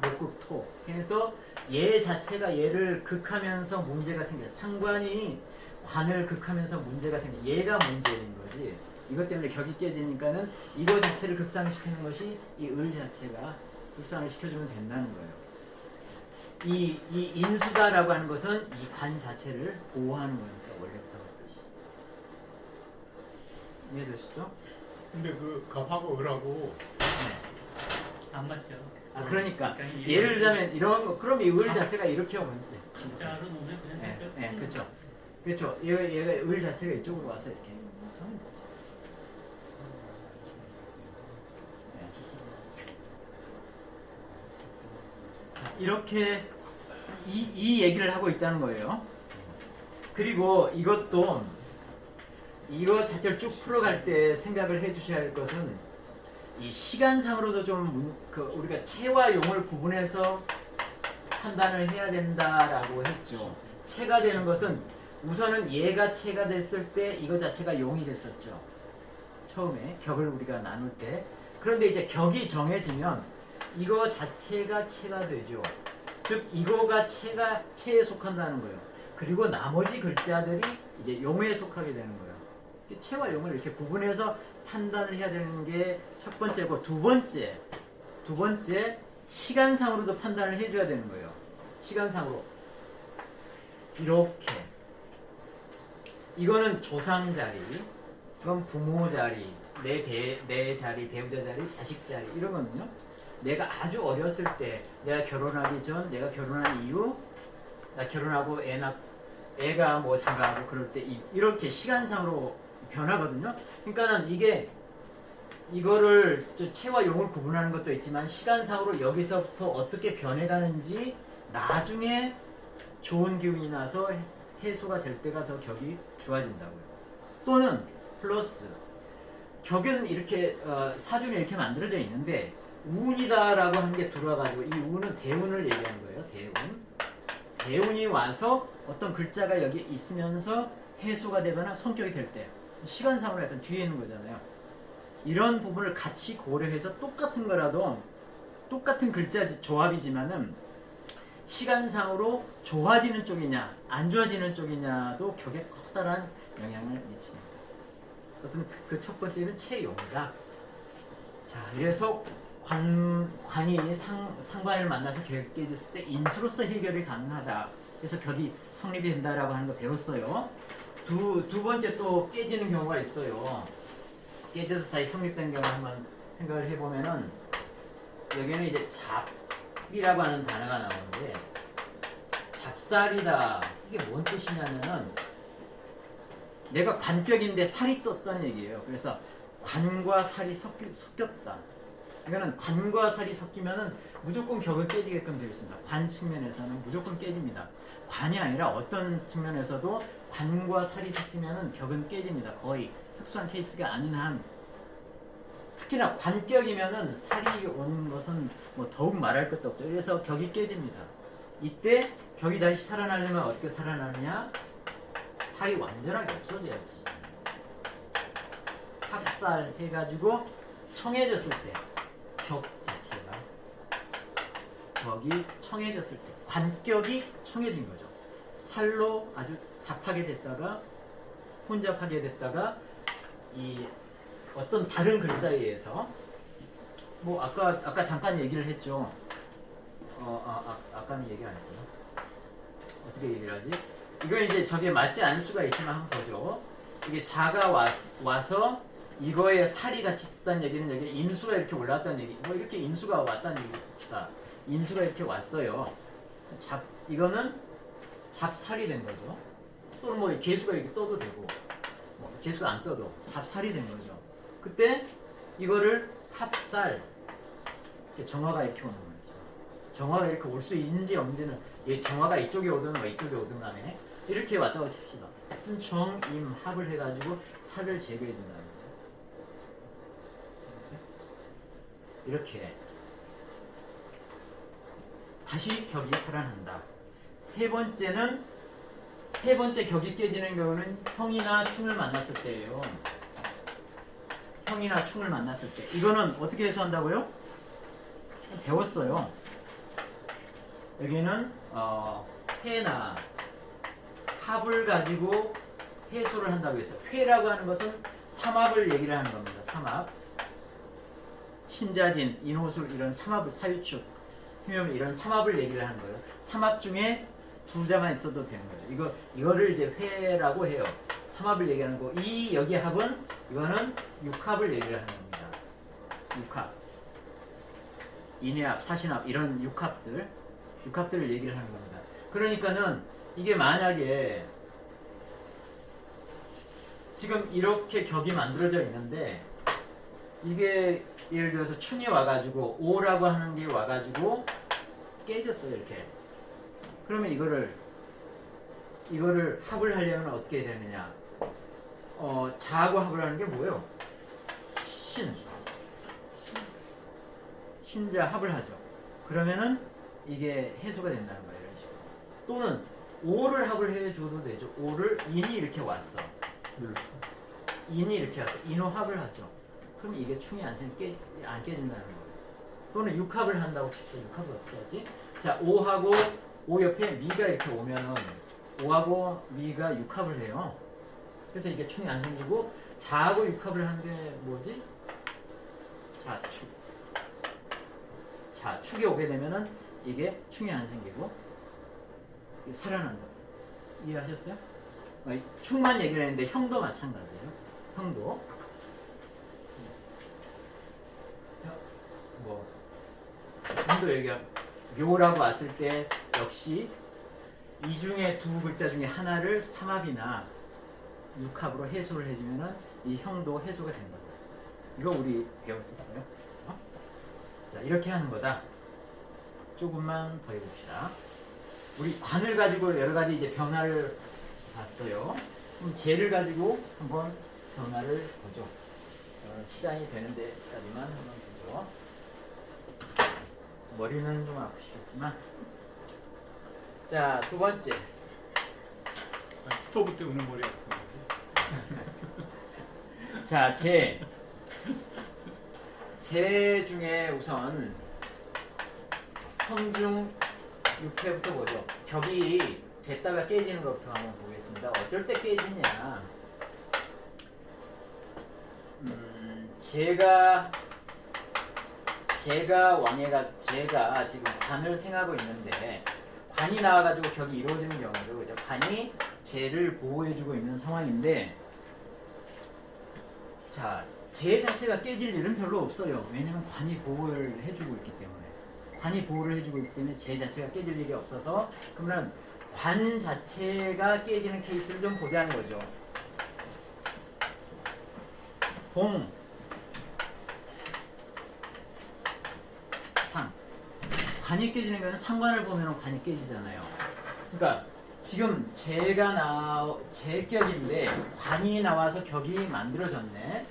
목극토. 그래서 얘 자체가 얘를 극하면서 문제가 생겨. 상관이 관을 극하면서 문제가 생겨. 얘가 문제인 거지. 이것 때문에 격이 깨지니까는 이거 자체를 극상시키는 것이 이 을 자체가 극상을 시켜주면 된다는 거예요. 이 인수다라고 하는 것은 이 관 자체를 보호하는 거니까 원래부터 그렇듯이. 이해되시죠? 근데 그 갑하고 을하고 네. 안 맞죠? 그러니까 그러니까 예를 들자면 이런 거, 그럼 이 을 자체가 이렇게 오면 돼. 진짜로 놓으면 그냥 네, 그렇죠. 그렇죠. 얘가 을 자체가 이쪽으로 와서 이렇게 쓰면 되죠. 네. 자, 이렇게 이 얘기를 하고 있다는 거예요. 그리고 이것 자체를 쭉 풀어갈 때 생각을 해주셔야 할 것은 이 시간상으로도 좀 우리가 체와 용을 구분해서 판단을 해야 된다라고 했죠. 체가 되는 것은 우선은 얘가 체가 됐을 때 이거 자체가 용이 됐었죠. 처음에 격을 우리가 나눌 때. 그런데 이제 격이 정해지면 이거 자체가 체가 되죠. 즉 이거가 체에 속한다는 거예요. 그리고 나머지 글자들이 이제 용에 속하게 되는 거예요. 체와 용을 이렇게 구분해서 판단을 해야 되는 게 첫 번째고, 두 번째 시간상으로도 판단을 해줘야 되는 거예요. 시간상으로 이렇게 이거는 조상 자리, 이건 부모 자리, 내 자리, 배우자 자리, 자식 자리 이런 거는요. 내가 아주 어렸을 때, 내가 결혼하기 전, 내가 결혼한 이후, 나 결혼하고 애가 뭐 장가하고 그럴 때 이렇게 시간상으로 변하거든요. 그러니까는 이거를 체와 용을 구분하는 것도 있지만 시간상으로 여기서부터 어떻게 변해가는지 나중에 좋은 기운이 나서 해소가 될 때가 더 격이 좋아진다고요. 또는 플러스 격은 이렇게 사준이 이렇게 만들어져 있는데 운이다라고 한 게 들어와가지고 이 운은 대운을 얘기하는 거예요. 대운이 와서 어떤 글자가 여기 있으면서 해소가 되거나 성격이 될 때 시간상으로 약간 뒤에 있는 거잖아요. 이런 부분을 같이 고려해서 똑같은 거라도 똑같은 글자 조합이지만은 시간상으로 좋아지는 쪽이냐 안 좋아지는 쪽이냐도 격에 커다란 영향을 미칩니다. 어떤 그 첫 번째는 체용이다. 자, 그래서 관이 상관을 만나서 격이 깨졌을 때 인수로서 해결이 가능하다. 그래서 격이 성립이 된다라고 하는 거 배웠어요. 두 번째 또 깨지는 경우가 있어요. 깨져서 다시 성립된 경우 한번 생각을 해보면은 여기는 이제 잡이라고 하는 단어가 나오는데 잡살이다. 이게 뭔 뜻이냐면은 내가 관격인데 살이 떴다는 얘기예요. 그래서 관과 살이 섞였다. 이거는 관과 살이 섞이면은 무조건 격을 깨지게끔 되어 있습니다. 관 측면에서는 무조건 깨집니다. 관이 아니라 어떤 측면에서도 관과 살이 섞이면은 격은 깨집니다. 거의 특수한 케이스가 아닌 한. 특히나 관격이면은 살이 오는 것은 뭐 더욱 말할 것도 없죠. 그래서 격이 깨집니다. 이때 격이 다시 살아나려면 어떻게 살아나느냐? 살이 완전하게 없어져야지. 합살 해가지고 청해졌을 때 격 자체가 격이 청해졌을 때 관격이 청해진 거죠. 살로 아주 잡하게 됐다가 혼잡하게 됐다가 이 어떤 다른 글자에 의해서 뭐 아까 잠깐 얘기를 했죠. 아까는 얘기 안 했구나. 어떻게 얘기를 하지? 이건 이제 저게 맞지 않을 수가 있지만 한번 보죠. 이게 자가 와서 이거에 살이 같이 떴다는 얘기는 여기 인수가 이렇게 올라왔다는 얘기. 뭐 이렇게 인수가 왔다는 얘기입니다. 인수가 이렇게 왔어요. 이거는 잡살이 된 거죠. 또는 뭐 개수가 이렇게 떠도 되고, 뭐 개수가 안 떠도 잡살이 된 거죠. 그때 이거를 합살, 정화가 이렇게 오는 거죠. 정화가 이렇게 올 수 있는지 없는지는 정화가 이쪽에 오든 뭐 이쪽에 오든 간에 이렇게 왔다고 칩시다. 정, 임, 합을 해가지고 살을 제거해 준다는 거죠. 이렇게 다시 격이 살아난다. 세 번째 격이 깨지는 경우는 형이나 충을 만났을 때예요. 형이나 충을 만났을 때. 이거는 어떻게 해소한다고요? 배웠어요. 여기는 회나 합을 가지고 해소를 한다고 했어요. 회라고 하는 것은 삼합을 얘기를 하는 겁니다. 삼합. 신자진, 인호술 이런 삼합을 사유축, 휴염 이런 삼합을 얘기를 하는 거예요. 삼합 중에 두 자만 있어도 되는 거죠. 이거를 이제 회라고 해요. 삼합을 얘기하는 거. 여기 합은 이거는 육합을 얘기를 하는 겁니다. 육합, 인회합, 사신합 이런 육합들을 얘기를 하는 겁니다. 그러니까는 이게 만약에 지금 이렇게 격이 만들어져 있는데 이게 예를 들어서 충이 와가지고 오라고 하는 게 와가지고 깨졌어요. 이렇게. 그러면 이거를 합을 하려면 어떻게 되느냐? 자하고 합을 하는 게 뭐예요? 신자 합을 하죠. 그러면은 이게 해소가 된다는 거예요. 이런 식으로. 또는 오를 합을 해줘도 되죠. 오를 인이 이렇게 왔어. 인이 이렇게 왔어. 인호 합을 하죠. 그럼 이게 충이 안 깨진다는 거예요. 또는 육합을 한다고 칩시다. 육합을 어떻게 하지? 자, 오하고 오 옆에 미가 이렇게 오면은 오하고 미가 육합을 해요. 그래서 이게 충이 안 생기고 자하고 육합을 하는 게 뭐지? 자축이 오게 되면은 이게 충이 안 생기고 이게 살아난다. 이해하셨어요? 충만 얘기를 했는데 형도 마찬가지예요. 형도 형도 여기가 묘라고 왔을 때 역시 이 중에 두 글자 중에 하나를 삼합이나 육합으로 해소를 해주면은 이 형도 해소가 된다. 이거 우리 배웠었어요. 자, 이렇게 하는 거다. 조금만 더 해봅시다. 우리 관을 가지고 여러 가지 이제 변화를 봤어요. 그럼 재를 가지고 한번 변화를 보죠. 시간이 되는 데까지만 한번 보죠. 머리는 좀 아프시겠지만. 자, 두 번째. 스토브 때 우는 머리 아픈 거지. 자, 재 중에 우선 성중 6회부터 보죠. 격이 됐다가 깨지는 것부터 한번 보겠습니다. 어떨 때 깨지냐? 제가 지금 관을 생하고 있는데 관이 나와가지고 격이 이루어지는 경우도 그죠? 관이 쟤를 보호해주고 있는 상황인데 자, 쟤 자체가 깨질 일은 별로 없어요. 왜냐면 관이 보호를 해주고 있기 때문에. 관이 보호를 해주고 있기 때문에 쟤 자체가 깨질 일이 없어서 그러면 관 자체가 깨지는 케이스를 좀 보자는 거죠. 봉, 상. 관이 깨지는 거는 상관을 보면 관이 깨지잖아요. 그러니까 지금 제격인데 관이 나와서 격이 만들어졌네.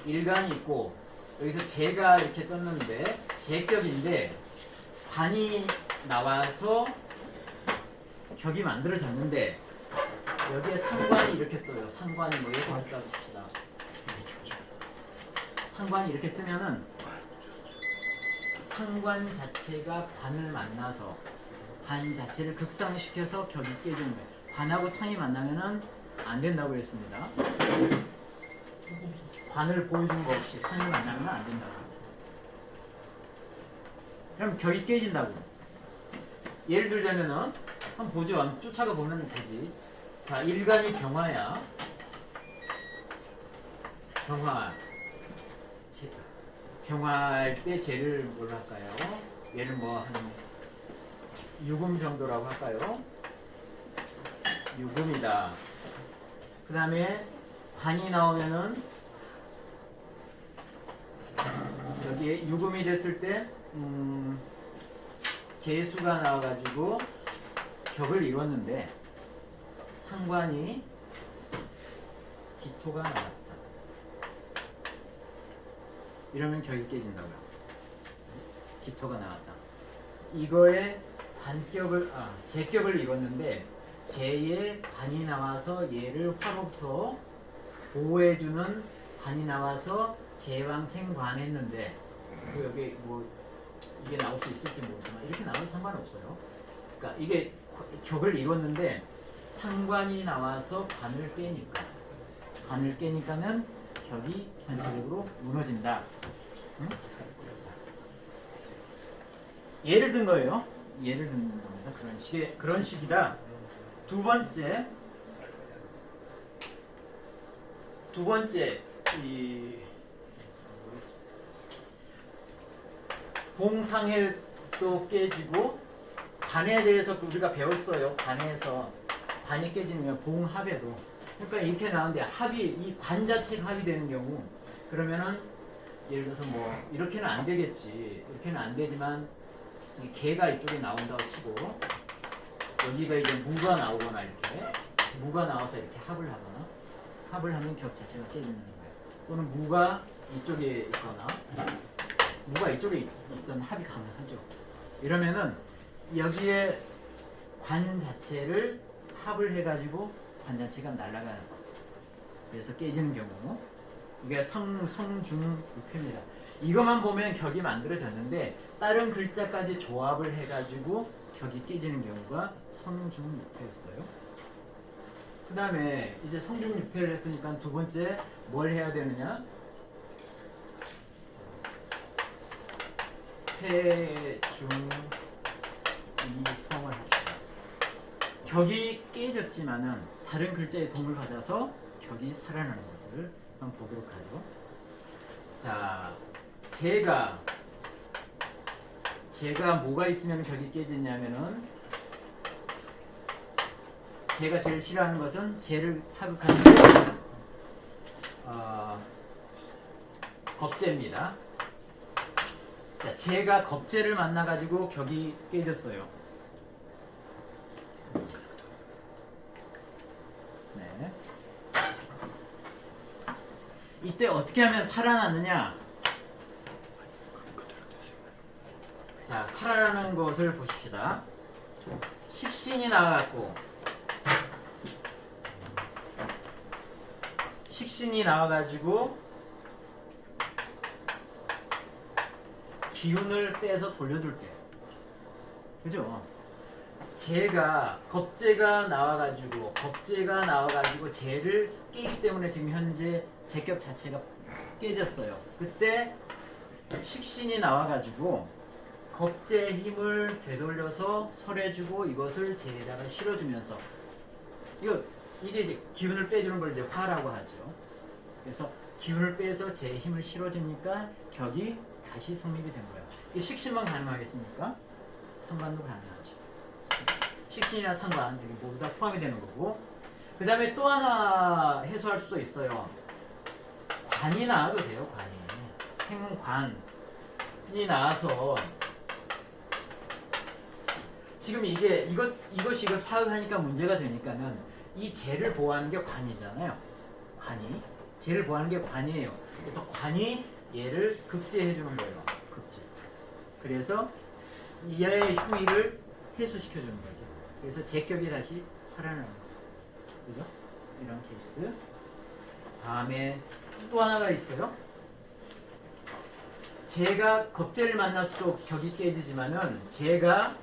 일간이 있고 여기서 제가 이렇게 떴는데 제격인데 관이 나와서 격이 만들어졌는데 여기에 상관이 이렇게 떠요. 상관이 뭐 이렇게 했다고 칩시다. 상관이 이렇게 뜨면은 상관 자체가 관을 만나서 관 자체를 극상시켜서 격이 깨지는 거예요. 관하고 상이 만나면은 안 된다고 했습니다. 관을 보여준 거 없이 상이 만나면 안 된다고. 그럼 격이 깨진다고. 예를 들자면은 한번 보죠. 한번 쫓아가 보면 되지. 자, 일간이 병화야. 병화. 병화할 때 쟤를 뭘로 할까요? 얘를 뭐 한 유금 정도라고 할까요? 유금이다. 그 다음에 관이 나오면은 여기에 유금이 됐을 때 개수가 나와가지고 격을 이뤘는데 상관이 기토가 나왔다. 이러면 격이 깨진다고요. 기토가 나왔다. 이거에 제격을 이뤘는데 제의 관이 나와서 얘를 화로부터 보호해주는 관이 나와서 제왕생관했는데 여기 뭐 이게 나올 수 있을지 모르지만 이렇게 나와도 상관없어요. 그러니까 이게 격을 이뤘는데 상관이 나와서 관을 깨니까는 격이 전체적으로 무너진다. 응? 예를 든 거예요. 예를 든 겁니다. 그런 식이다. 두 번째 이 봉상해도 깨지고 관에 대해서 우리가 배웠어요. 관에서 관이 깨지면 봉합에도 그러니까 이렇게 나오는데 이 관 자체가 합이 되는 경우 그러면은 예를 들어서 뭐 이렇게는 안 되겠지. 이렇게는 안 되지만 이 개가 이쪽에 나온다고 치고 여기가 이제 무가 나오거나 이렇게 무가 나와서 이렇게 합을 하면 격 자체가 깨지는 거예요. 또는 무가 이쪽에 있거나 무가 이쪽에 있던 합이 가능하죠. 이러면은 여기에 관 자체를 합을 해가지고 관 자체가 날아가는 거. 그래서 깨지는 경우 이게 성중유패입니다. 이것만 보면 격이 만들어졌는데 다른 글자까지 조합을 해가지고 격이 깨지는 경우가 성중유패였어요. 그 다음에 이제 성중유패를 했으니까 두 번째 뭘 해야 되느냐? 폐중이성을 합시다. 격이 깨졌지만은 다른 글자의 도움을 받아서 격이 살아나는 것을 한번 보도록 하죠. 자, 제가 뭐가 있으면 격이 깨지냐면은 제가 제일 싫어하는 것은 제를 하극하는 겁재입니다. 자, 제가 겁재를 만나가지고 격이 깨졌어요. 네. 이때 어떻게 하면 살아나느냐? 자, 살아나는 것을 보십시다. 식신이 나와가지고 기운을 빼서 돌려줄 때, 그죠? 겁재가 나와가지고 재를 깨기 때문에 지금 현재 제격 자체가 깨졌어요. 그때 식신이 나와가지고 겁재의 힘을 되돌려서 설해주고 이것을 재에다가 실어주면서 이게 이제 기운을 빼주는 걸 이제 화라고 하죠. 그래서 기운을 빼서 재의 힘을 실어주니까 격이 다시 성립이 된 거예요. 이 식신만 가능하겠습니까? 상관도 가능하죠. 식신이나 상관 여기 모두 다 포함이 되는 거고. 그 다음에 또 하나 해소할 수도 있어요. 관이 나와도 돼요. 관이 생관이 나와서 지금 이것이 이걸 파악하니까 문제가 되니까는 이 재를 보호하는 게 관이잖아요. 관이 재를 보호하는 게 관이에요. 그래서 관이 얘를 급제해 주는 거예요. 급제. 그래서 얘의 휴의를 해소시켜 주는 거죠. 그래서 제격이 다시 살아나는 거예요. 그죠? 이런 케이스. 다음에 또 하나가 있어요. 제가 겁재를 만났을 때 격이 깨지지만은 제가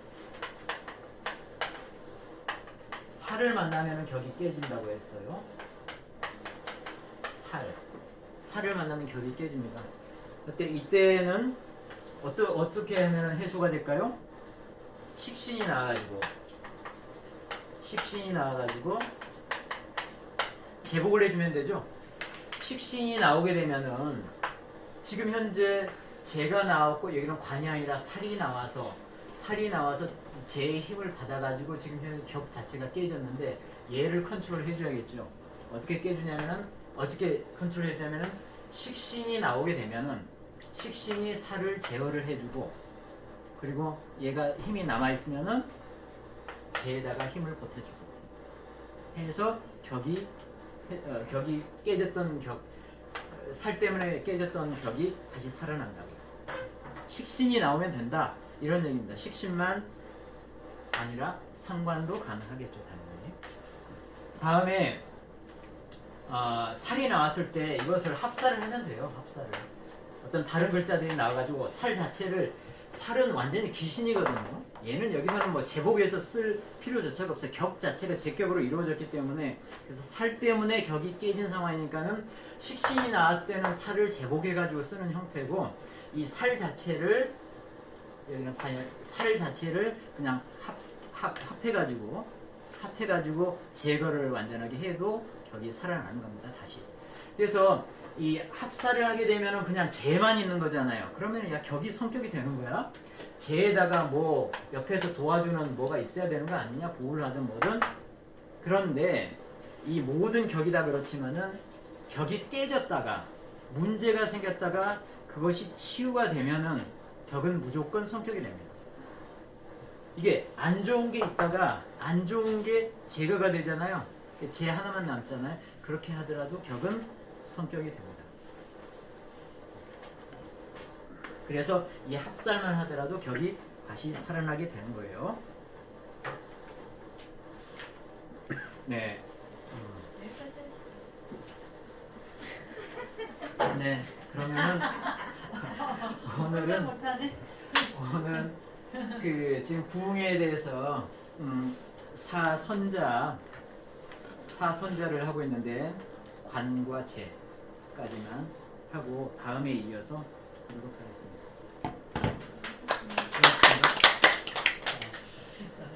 살을 만나면 격이 깨진다고 했어요. 살을 만나면 격이 깨집니다. 이때는 어떻게 하면 해소가 될까요? 식신이 나와가지고 제복을 해주면 되죠. 식신이 나오게 되면은 지금 현재 재가 나왔고 여기는 관이 아니라 살이 나와서 재의 힘을 받아가지고 지금 현재 격 자체가 깨졌는데 얘를 컨트롤 해줘야겠죠. 어떻게 컨트롤 해주냐면은 식신이 나오게 되면은 식신이 살을 제어를 해주고 그리고 얘가 힘이 남아있으면은 재에다가 힘을 보태주고 해서 격이 깨졌던 살 때문에 깨졌던 격이 다시 살아난다고요. 식신이 나오면 된다 이런 얘기입니다. 식신만 아니라 상관도 가능하겠죠, 당연히. 다음에 살이 나왔을 때 이것을 합살을 하면 돼요. 합살을 어떤 다른 글자들이 나와가지고 살은 완전히 귀신이거든요. 얘는 여기서는 뭐 제복에서 쓸 필요조차가 없어요. 격 자체가 제격으로 이루어졌기 때문에 그래서 살 때문에 격이 깨진 상황이니까는 식신이 나왔을 때는 살을 제복해가지고 쓰는 형태고 이 살 자체를 여기는 살 자체를 그냥 합해가지고 제거를 완전하게 해도 격이 살아나는 겁니다. 다시. 그래서 이 합살을 하게 되면은 그냥 재만 있는 거잖아요. 그러면 야 격이 성격이 되는 거야. 재에다가 뭐 옆에서 도와주는 뭐가 있어야 되는 거 아니냐? 보호를 하든 뭐든. 그런데 이 모든 격이 다 그렇지만은 격이 깨졌다가 문제가 생겼다가 그것이 치유가 되면은 격은 무조건 성격이 됩니다. 이게 안 좋은 게 있다가 안 좋은 게 제거가 되잖아요. 재 하나만 남잖아요. 그렇게 하더라도 격은 성격이 됩니다. 그래서 이 합살만 하더라도 격이 다시 살아나게 되는 거예요. 네. 네. 그러면은 오늘은 그 지금 부흥에 대해서 사선자를 하고 있는데 관과 재까지만 하고 다음에 이어서 하도록 하겠습니다. 실사는